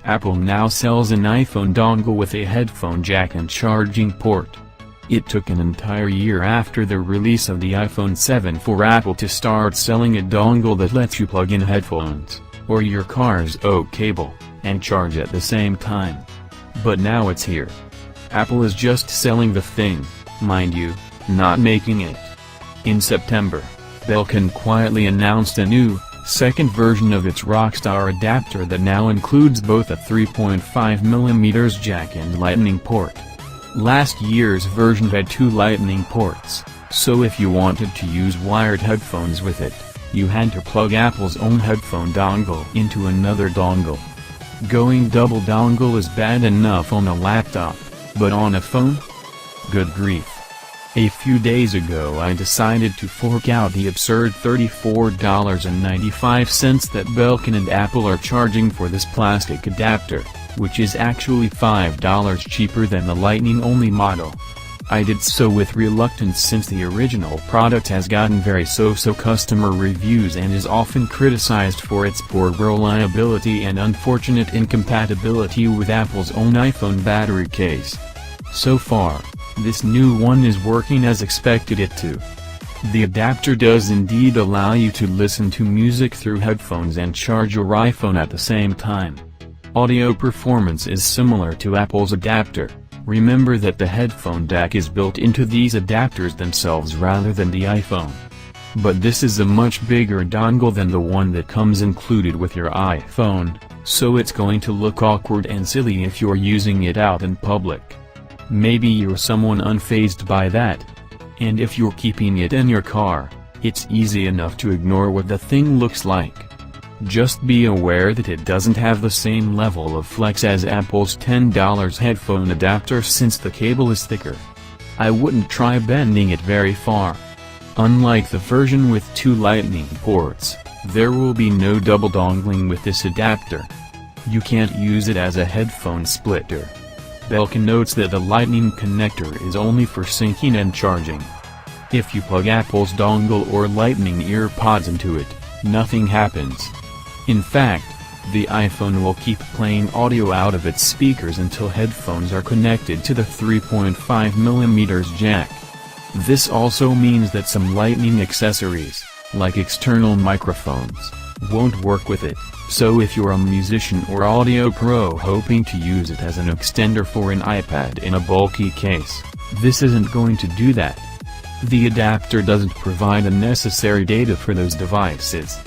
Apple now sells an iPhone dongle with a headphone jack and charging port. It took an entire year after the release of the iPhone 7 for Apple to start selling a dongle that lets you plug in headphones, or your car's aux cable, and charge at the same time. But now it's here. Apple is just selling the thing, mind you, not making it. In September, Belkin quietly announced a new, second version of its Rockstar adapter that now includes both a 3.5mm jack and lightning port. Last year's version had two lightning ports, so if you wanted to use wired headphones with it, you had to plug Apple's own headphone dongle into another dongle. Going double dongle is bad enough on a laptop, but on a phone? Good grief. A few days ago I decided to fork out the absurd $34.95 that Belkin and Apple are charging for this plastic adapter, which is actually $5 cheaper than the Lightning-only model. I did so with reluctance since the original product has gotten very so-so customer reviews and is often criticized for its poor reliability and unfortunate incompatibility with Apple's own iPhone battery case. So far, this new one is working as expected it to. The adapter does indeed allow you to listen to music through headphones and charge your iPhone at the same time. Audio performance is similar to Apple's adapter. Remember that the headphone jack is built into these adapters themselves rather than the iPhone. But this is a much bigger dongle than the one that comes included with your iPhone, so it's going to look awkward and silly if you're using it out in public. Maybe you're someone unfazed by that. And if you're keeping it in your car, it's easy enough to ignore what the thing looks like. Just be aware that it doesn't have the same level of flex as Apple's $10 headphone adapter since the cable is thicker. I wouldn't try bending it very far. Unlike the version with two lightning ports, there will be no double dongling with this adapter. You can't use it as a headphone splitter. Belkin notes that the lightning connector is only for syncing and charging. If you plug Apple's dongle or lightning earpods into it, nothing happens. In fact, the iPhone will keep playing audio out of its speakers until headphones are connected to the 3.5mm jack. This also means that some lightning accessories, like external microphones, won't work with it, so if you're a musician or audio pro hoping to use it as an extender for an iPad in a bulky case, this isn't going to do that. The adapter doesn't provide the necessary data for those devices.